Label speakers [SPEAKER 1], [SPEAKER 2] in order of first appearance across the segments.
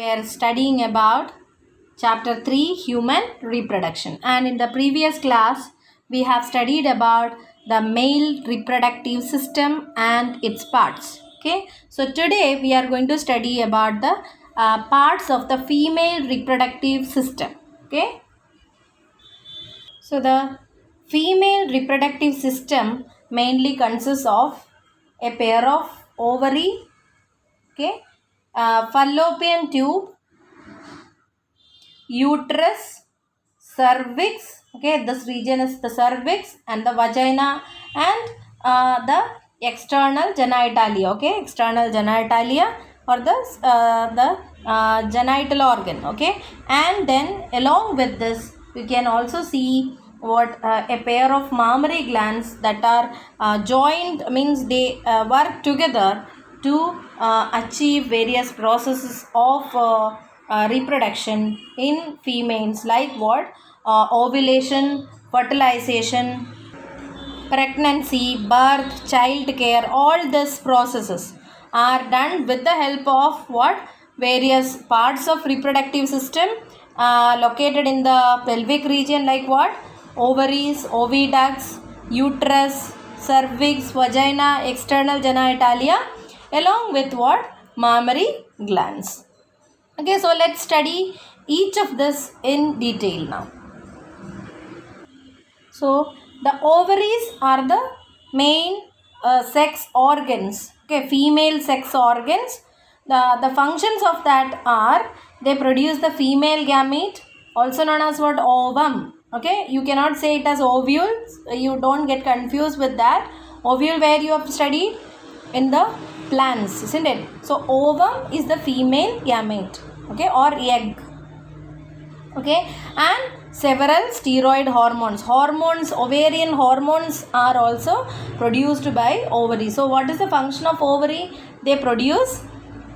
[SPEAKER 1] we are studying about chapter 3 human reproduction, and in the previous class we have studied about the male reproductive system and its parts. Okay, so today we are going to study about the parts of the female reproductive system. Okay, so the female reproductive system mainly consists of a pair of ovary, okay, fallopian tube, uterus, cervix. Okay, this region is the cervix, and the vagina, and the external genitalia. Okay, external genitalia or the genital organ. Okay, and then along with this we can also see what a pair of mammary glands that are joined, means they work together to achieve various processes of reproduction in females, like what ovulation, fertilization, pregnancy, birth, child care. All these processes are done with the help of what various parts of reproductive system located in the pelvic region, like what ovaries, oviducts, uterus, cervix, vagina, external genitalia, along with what mammary glands. Okay, so let's study each of this in detail now. So the ovaries are the main sex organs. Okay, female sex organs. The functions of that are they produce the female gamete, also known as what ovum. Okay, you cannot say it as ovules. You don't get confused with that. Ovule where you have studied in the plants, isn't it? So ovum is the female gamete, okay, or egg. Okay, and several steroid hormones. Ovarian hormones are also produced by ovary. So what is the function of ovary? They produce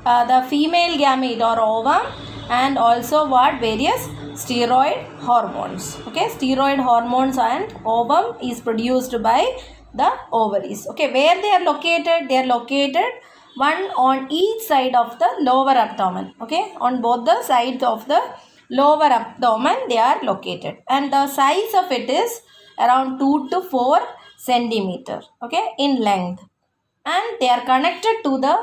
[SPEAKER 1] the female gamete or ovum, and also what various steroid hormones. Okay, steroid hormones and ovum is produced by the ovaries. Okay, where they are located? They are located one on each side of the lower abdomen. Okay, on both the sides of the lower abdomen they are located, and the size of it is around 2 to 4 centimeter, okay, in length, and they are connected to the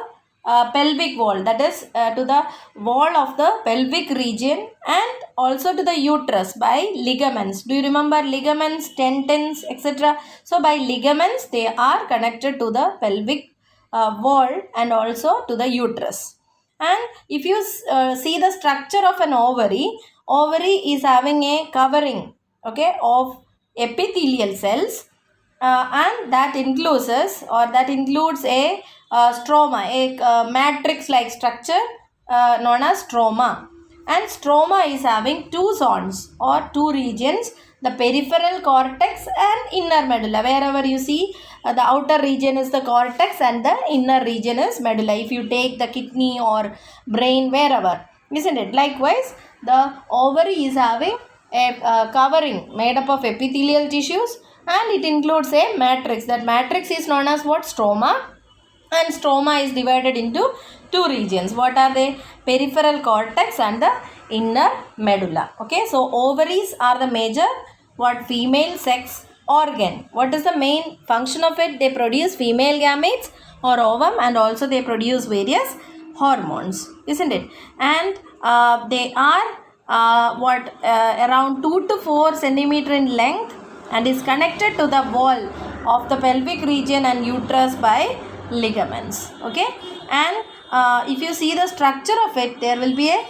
[SPEAKER 1] pelvic wall, that is to the wall of the pelvic region, and also to the uterus by ligaments. Do you remember ligaments, tendons, etc.? So by ligaments they are connected to the pelvic wall and also to the uterus. And if you see the structure of an ovary is having a covering, okay, of epithelial cells, and that includes a stroma, a matrix-like structure known as stroma. And stroma is having two zones or two regions, the peripheral cortex and inner medulla. Wherever you see the outer region is the cortex and the inner region is medulla. If you take the kidney or brain, wherever, isn't it? Likewise, the ovary is having a covering made up of epithelial tissues, and it includes a matrix. That matrix is known as what? Stroma. And stroma is divided into two regions. What are they? Peripheral cortex and the inner medulla. Okay, so ovaries are the major female sex organ. What is the main function of it? They produce female gametes or ovum, and also they produce various hormones, isn't it? And they are around 2 to 4 centimeter in length, and is connected to the wall of the pelvic region and uterus by ligaments. Okay, and if you see the structure of it, there will be a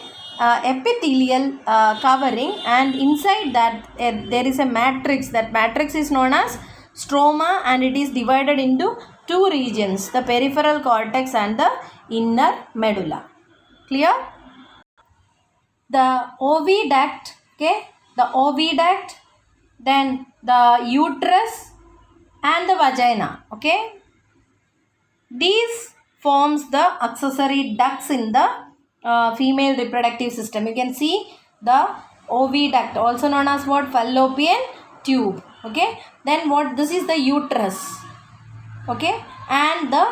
[SPEAKER 1] epithelial covering, and inside that there is a matrix. That matrix is known as stroma, and it is divided into two regions, the peripheral cortex and the inner medulla. Clear? The oviduct, okay, the oviduct, then the uterus and the vagina. Okay, these forms the accessory ducts in the female reproductive system. You can see the oviduct, also known as what? Fallopian tube. Okay, then what? This is the uterus. Okay, and the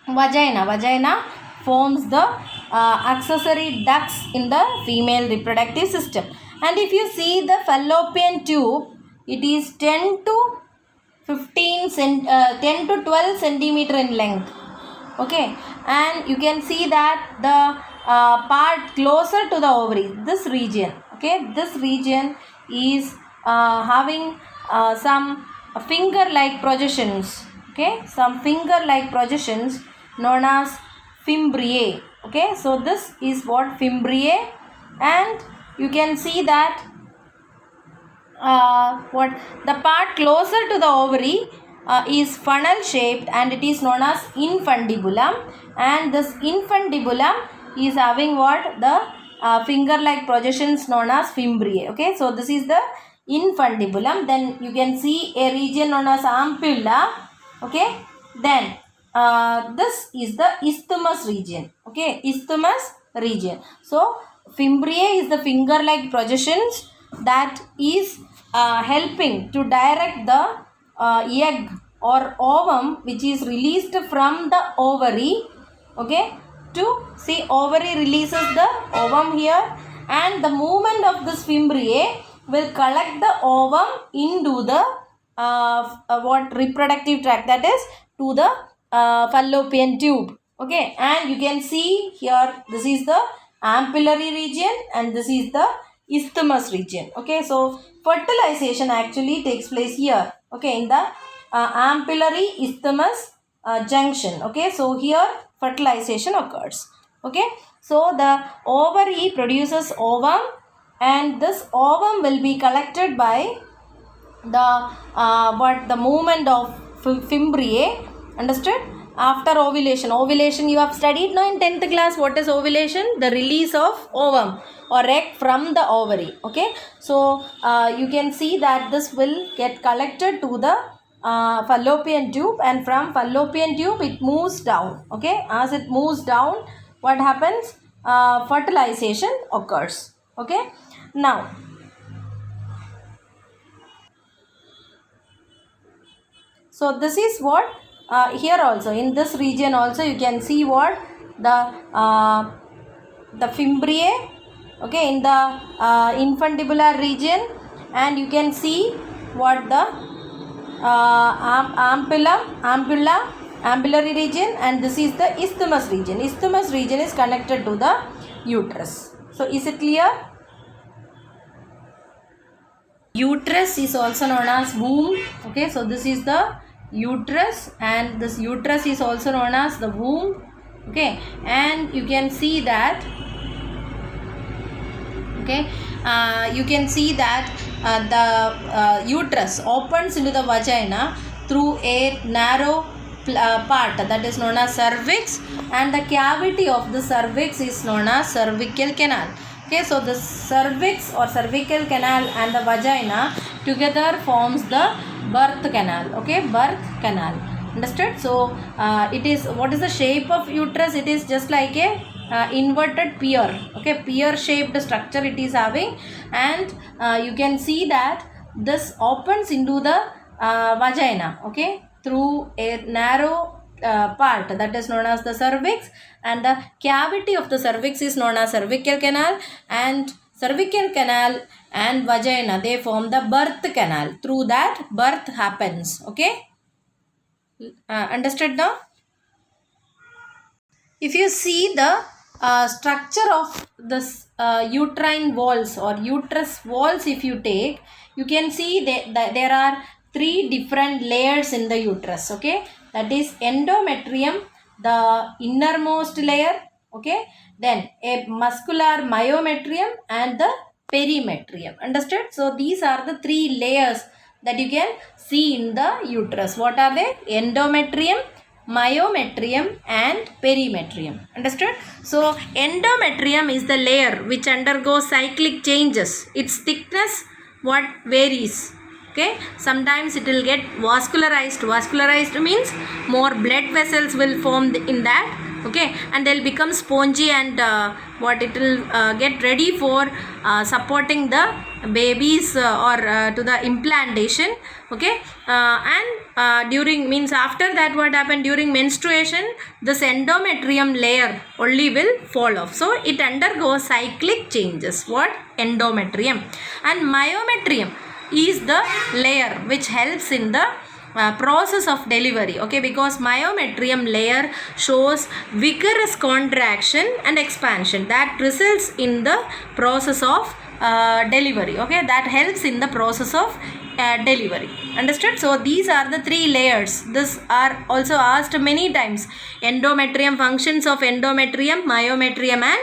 [SPEAKER 1] vagina forms the accessory ducts in the female reproductive system. And if you see the fallopian tube, it is 10 to 10 to 12 centimeter in length. Okay, and you can see that the part closer to the ovary, this region, okay, this region is having some finger-like projections, okay, some finger-like projections known as fimbriae. Okay, so this is what fimbriae, and you can see that what the part closer to the ovary is funnel shaped, and it is known as infundibulum, and this infundibulum is having what the finger like projections known as fimbriae. Okay, so this is the infundibulum. Then you can see a region known as ampulla. Okay, then this is the isthmus region. Okay, isthmus region. So fimbriae is the finger like projections that is helping to direct the egg or ovum which is released from the ovary. Okay, to see ovary releases the ovum here, and the movement of this fimbriae will collect the ovum into the what reproductive tract, that is to the fallopian tube. Okay, and you can see here this is the ampullary region and this is the isthmus region. Okay, so fertilization actually takes place here. Okay, in the ampullary isthmus junction. Okay, so here fertilization occurs. Okay, so the ovary produces ovum, and this ovum will be collected by the movement of fimbriae. Understood? After ovulation you have studied now in 10th class. What is ovulation? The release of ovum or egg from the ovary. Okay, so you can see that this will get collected to the fallopian tube, and from fallopian tube it moves down. Okay, as it moves down, what happens? Fertilization occurs. Okay, now so this is what here also in this region also you can see what the fimbriae. Okay, in the infundibular region, and you can see what the ampullary region, and this is the isthmus region. Isthmus region is connected to the uterus. So is it clear? Uterus is also known as womb. Okay, so this is the uterus, and this uterus is also known as the womb. Okay, and you can see that you can see that the uterus opens into the vagina through a narrow part that is known as cervix, and the cavity of the cervix is known as cervical canal. Okay, so the cervix or cervical canal and the vagina together forms the birth canal. Okay, birth canal. Understood? So it is, what is the shape of uterus? It is just like a inverted pear. Okay, pear shaped structure it is having, and you can see that this opens into the vagina. Okay, through a narrow part that is known as the cervix, and the cavity of the cervix is known as cervical canal, and cervical canal and vagina, they form the birth canal. Through that birth happens. Okay, understood now? If you see the structure of this uterine walls or uterus walls, if you take, you can see that there are three different layers in the uterus. Okay, that is endometrium, the innermost layer. Okay, then a muscular myometrium and the perimetrium. Understood? So these are the three layers that you can see in the uterus. What are they? Endometrium, myometrium and perimetrium. Understood? So endometrium is the layer which undergoes cyclic changes. Its thickness what varies. Okay, sometimes it will get vascularized. Vascularized means more blood vessels will form in that, okay, and they'll become spongy and what it will get ready for supporting the babies or to the implantation, okay, and during means after that what happened during menstruation, this endometrium layer only will fall off, so it undergoes cyclic changes. What? Endometrium. And myometrium is the layer which helps in the process of delivery, okay, because myometrium layer shows vigorous contraction and expansion that results in the process of delivery, okay, that helps in the process of delivery. Understood? So these are the three layers. This are also asked many times: endometrium, functions of endometrium, myometrium and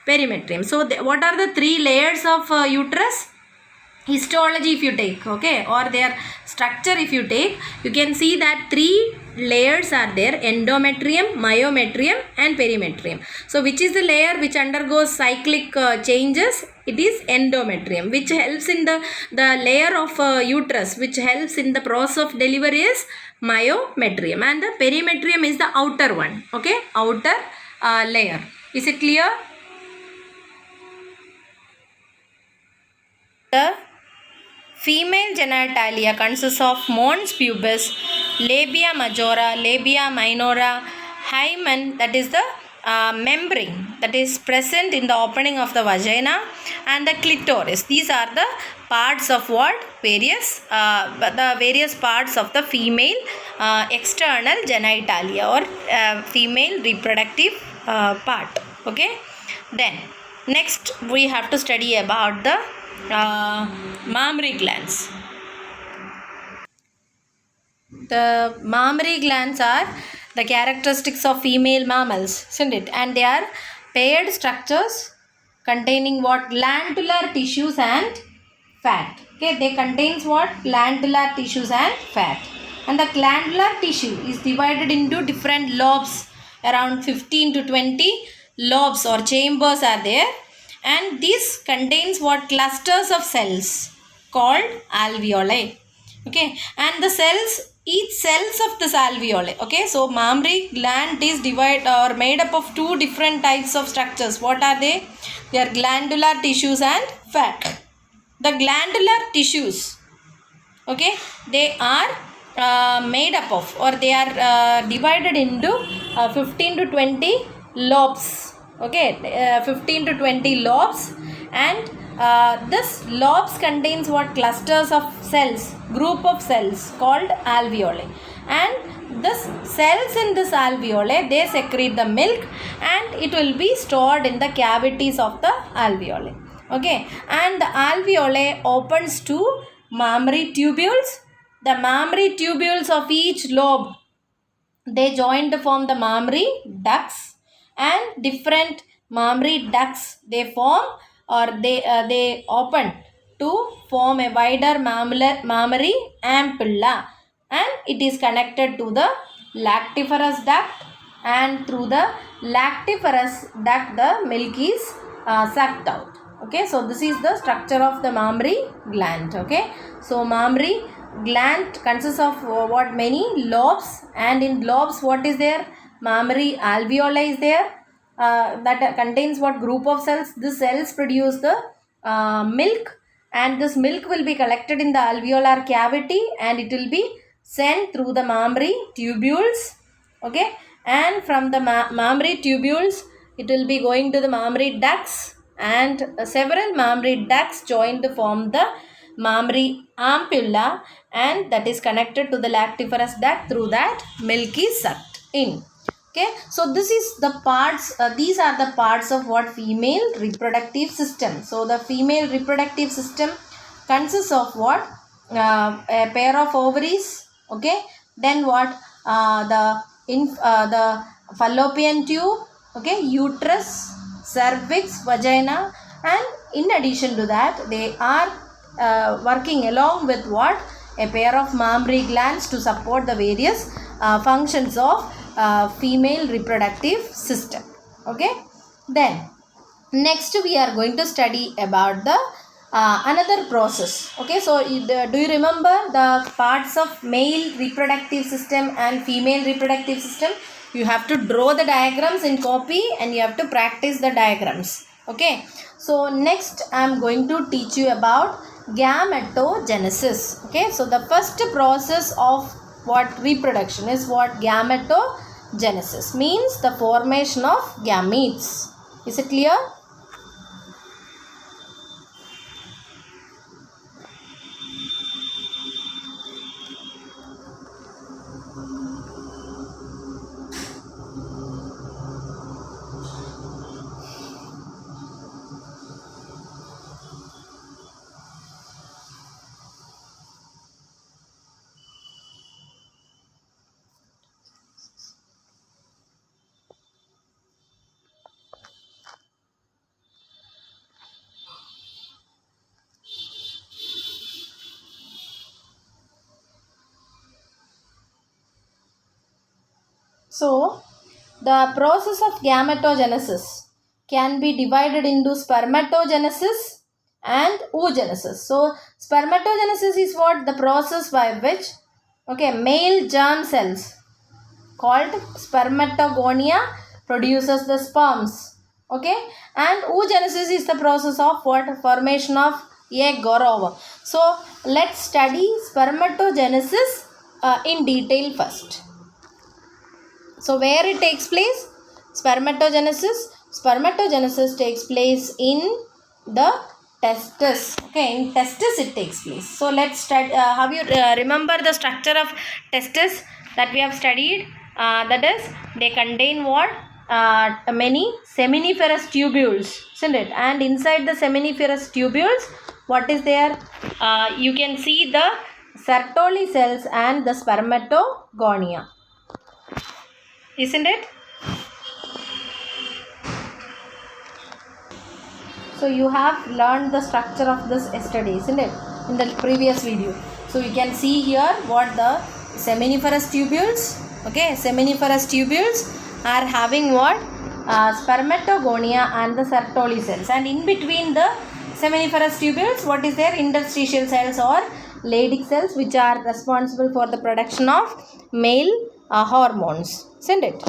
[SPEAKER 1] perimetrium. So what are the three layers of uterus? Histology if you take, okay, or their structure if you take, you can see that three layers are there: endometrium, myometrium and perimetrium. So which is the layer which undergoes cyclic changes? It is endometrium, which helps in the layer of uterus which helps in the process of delivery is myometrium, and the perimetrium is the outer one, okay, outer layer. Is it clear? The female genitalia consists of mons pubis, labia majora, labia minora, hymen, that is the membrane that is present in the opening of the vagina, and the clitoris. These are the parts of what? The various parts of the female external genitalia or female reproductive part. Okay. Then next we have to study about the mammary glands. The mammary glands are the characteristics of female mammals, isn't it? And they are paired structures containing what? Glandular tissues and fat. Okay, they contains what? Glandular tissues and fat. And the glandular tissue is divided into different lobes. Around 15 to 20 lobes or chambers are there. And this contains what? Clusters of cells called alveoli. Okay, and the cells, each cells of this alveoli. Okay, so mammary gland is divided or made up of two different types of structures. What are they? They are glandular tissues and fat. The glandular tissues, okay, they are made up of, or they are divided into 15 to 20 lobes. Okay, 15 to 20 lobes, and this lobes contains what? Clusters of cells, group of cells called alveoli, and this cells in this alveoli, they secrete the milk and it will be stored in the cavities of the alveoli. Okay, and the alveoli opens to mammary tubules. The mammary tubules of each lobe, they join to form the mammary ducts, and different mammary ducts they form, or they open to form a wider mammary ampulla, and it is connected to the lactiferous duct, and through the lactiferous duct the milk is sucked out. Okay, so this is the structure of the mammary gland. Okay, so mammary gland consists of what? Many lobes, and in lobes what is there? Mammary alveoli is there, that contains what? Group of cells. These cells produce the milk, and this milk will be collected in the alveolar cavity and it will be sent through the mammary tubules. Okay, and from the mammary tubules it will be going to the mammary ducts, and several mammary ducts join to form the mammary ampulla, and that is connected to the lactiferous duct. Through that milk is sucked in. Okay, so this is the parts, these are the parts of what? Female reproductive system. So the female reproductive system consists of what? A pair of ovaries. Okay, then what? The fallopian tube. Okay, uterus, cervix, vagina, and in addition to that they are working along with what? A pair of mammary glands to support the various functions of female reproductive system. Okay, then next we are going to study about the another process. Okay, so do you remember the parts of male reproductive system and female reproductive system? You have to draw the diagrams in copy and you have to practice the diagrams. Okay. So next I am going to teach you about gametogenesis. Okay. So the first process of what reproduction is what gametogenesis means, the formation of gametes. Is it clear? So, the process of gametogenesis can be divided into spermatogenesis and oogenesis. So, spermatogenesis is what? The process by which, male germ cells called spermatogonia produces the sperms. And oogenesis is the process of what? Formation of egg or ovum. So, let's study spermatogenesis in detail first. So where it takes place? Spermatogenesis. Spermatogenesis takes place in the testes. In testes it takes place. So let's start. Have you remember the structure of testes that we have studied? That is, they contain what? Many seminiferous tubules, isn't it? And inside the seminiferous tubules, what is there? You can see the Sertoli cells and the spermatogonia. Isn't it? So you have learned the structure of this yesterday, isn't it? In the previous video. So you can see here what the seminiferous tubules. Seminiferous tubules are having what? Spermatogonia and the Sertoli cells. And in between the seminiferous tubules, what is there? Interstitial cells or Leydig cells, which are responsible for the production of male hormones, isn't it?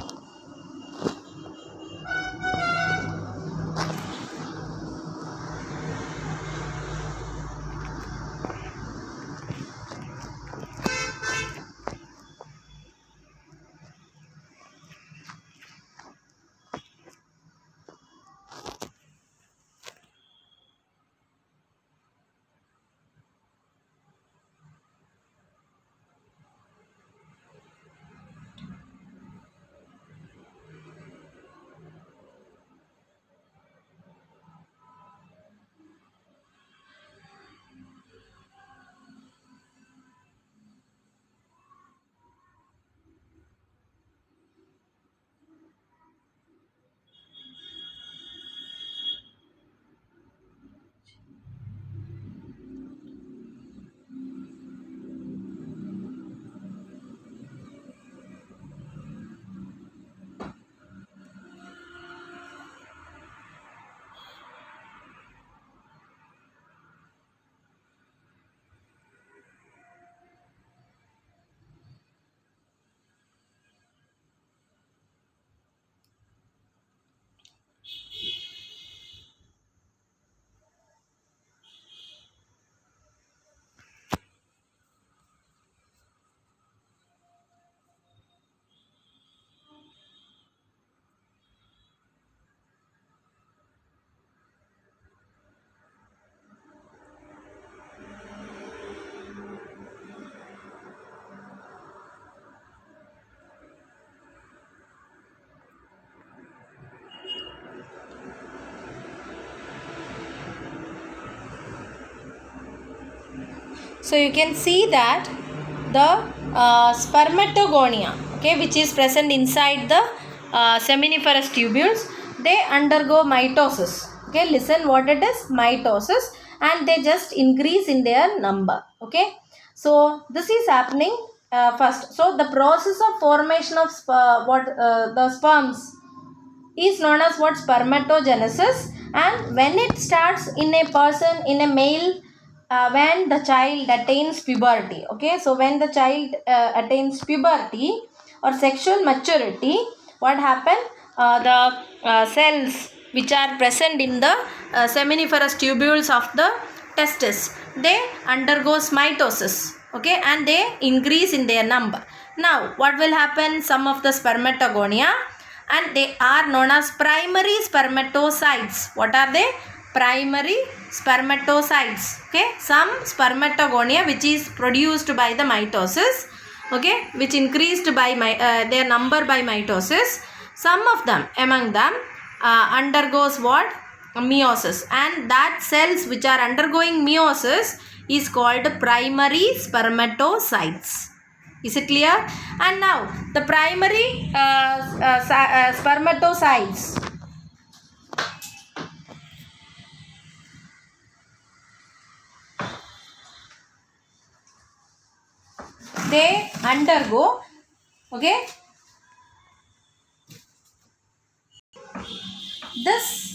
[SPEAKER 1] So you can see that the spermatogonia, which is present inside the seminiferous tubules, they undergo mitosis. Listen what it is, mitosis, and they just increase in their number. So this is happening first. So the process of formation of the sperms is known as what? Spermatogenesis. And when it starts in a person, in a male, when the child attains puberty. So when the child attains puberty or sexual maturity, what happened? The cells which are present in the seminiferous tubules of the testis, they undergoes mitosis, okay, and they increase in their number. Now what will happen? Some of the spermatogonia, and they are known as primary spermatocytes. What are they? Primary spermatocytes. Okay, some spermatogonia which is produced by the mitosis, okay, which increased by their number by mitosis. Some of them, among them, undergoes what? Meiosis, and that cells which are undergoing meiosis is called primary spermatocytes. Is it clear? And now the primary spermatocytes, they undergo, okay, this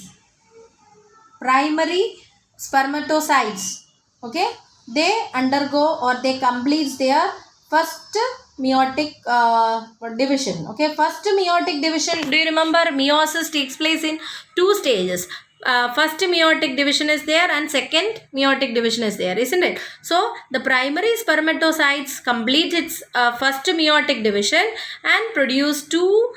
[SPEAKER 1] primary spermatocytes, okay, they undergo or they complete their first meiotic division. Okay, first meiotic division, do you remember meiosis takes place in two stages? First meiotic division is there and second meiotic division is there, isn't it? So the primary spermatocytes complete its first meiotic division and produce two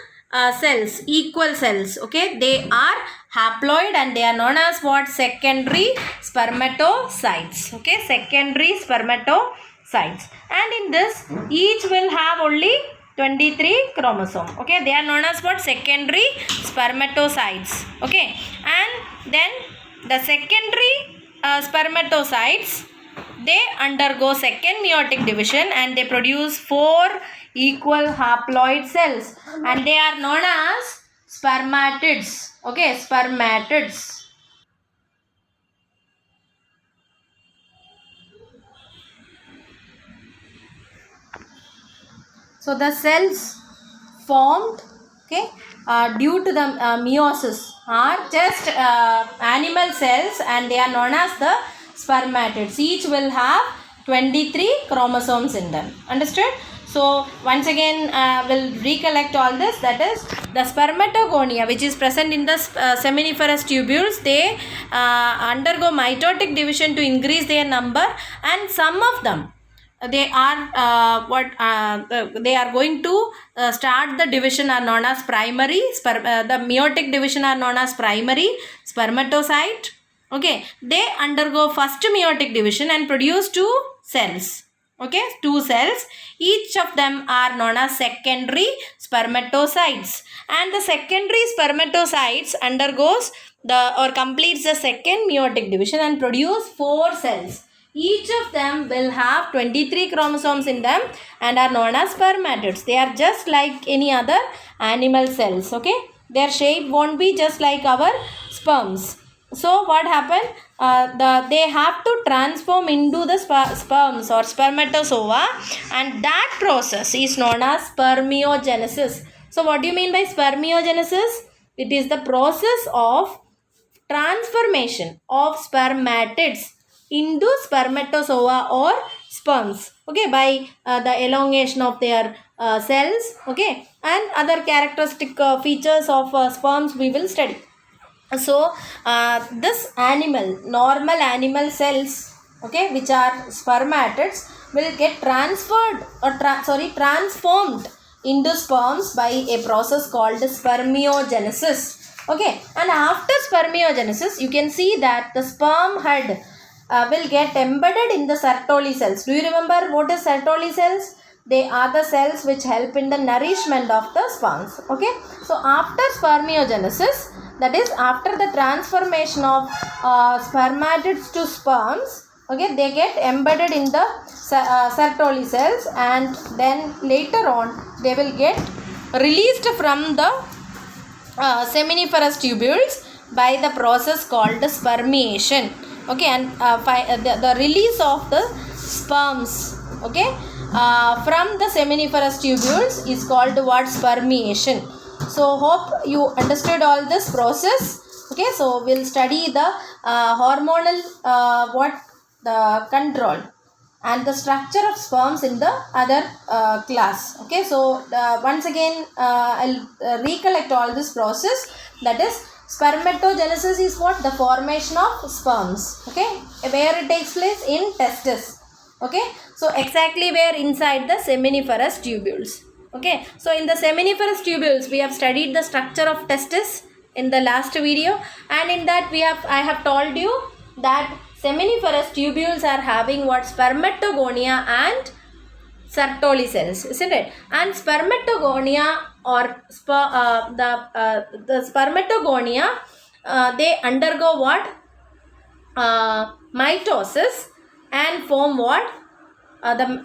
[SPEAKER 1] cells, equal cells. Okay, they are haploid and they are known as what? Secondary spermatocytes. Okay, secondary spermatocytes, and in this each will have only 23 chromosome. Okay, they are known as what? Secondary spermatocytes. Okay, and then the secondary spermatocytes, they undergo second meiotic division and they produce 4 equal haploid cells, and they are known as spermatids. Okay, spermatids. So the cells formed, okay, due to the meiosis are just animal cells, and they are known as the spermatids. Each will have 23 chromosomes in them. Understood? So once again we'll recollect all this. That is, the spermatogonia which is present in the seminiferous tubules, they undergo mitotic division to increase their number, and some of them, they are they are going to start the division are known as primary the meiotic division are known as primary spermatocyte. Okay, they undergo first meiotic division and produce 2 cells. Okay, 2 cells. Each of them are known as secondary spermatocytes, and the secondary spermatocytes undergoes or completes the second meiotic division and produce 4 cells. Each of them will have 23 chromosomes in them and are known as spermatids. They are just like any other animal cells. Okay, their shape won't be just like our sperms. So what happened? They have to transform into the sperms or spermatozoa, and that process is known as spermiogenesis. So what do you mean by spermiogenesis? It is the process of transformation of spermatids into spermatozoa or sperms. Okay, by the elongation of their cells. Okay, and other characteristic features of sperms we will study. So this normal animal cells, okay, which are spermatids, will get transferred or transformed into sperms by a process called spermiogenesis. Okay, and after spermiogenesis, you can see that the sperm head will get embedded in the Sertoli cells. Do you remember what is Sertoli cells? They are the cells which help in the nourishment of the sperms. Okay, so after spermiogenesis, that is after the transformation of spermatids to sperms, okay, they get embedded in the Sertoli cells, and then later on they will get released from the seminiferous tubules by the process called spermiation. Okay, and the release of the sperms, okay, from the seminiferous tubules is called what? Spermiation. So hope you understood all this process. Okay, so we'll study the hormonal the control and the structure of sperms in the other class. Okay, so once again I'll recollect all this process. That is, spermatogenesis is what? The formation of sperms. Okay, where it takes place? In testis. Okay, so exactly where? Inside the seminiferous tubules. Okay, so in the seminiferous tubules we have studied the structure of testis in the last video, and in that I have told you that seminiferous tubules are having what? Spermatogonia and Sertoli cells, isn't it? And spermatogonia or the spermatogonia, they undergo what? Mitosis and form what? Some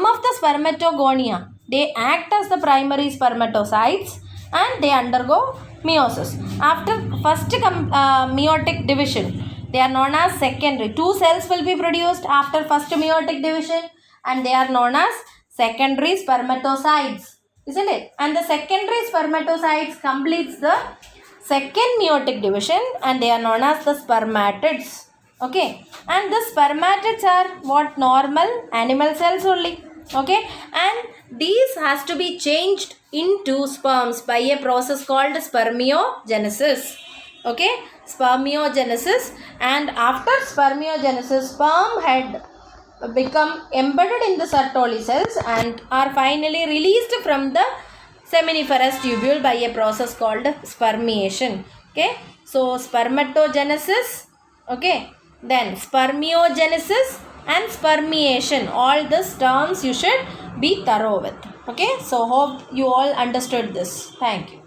[SPEAKER 1] of the spermatogonia, they act as the primary spermatocytes and they undergo meiosis. After first meiotic division, they are known as secondary. Two cells will be produced after first meiotic division and they are known as secondary spermatocytes, isn't it? And the secondary spermatocytes completes the second meiotic division and they are known as the spermatids. Okay, and the spermatids are what? Normal animal cells only. Okay, and these has to be changed into sperms by a process called spermiogenesis. Okay, spermiogenesis, and after spermiogenesis, sperm had become embedded in the Sertoli cells and are finally released from the seminiferous tubule by a process called spermiation. Okay, so spermatogenesis, okay, then spermiogenesis and spermiation, all these terms you should be thorough with. Okay, so hope you all understood this. Thank you.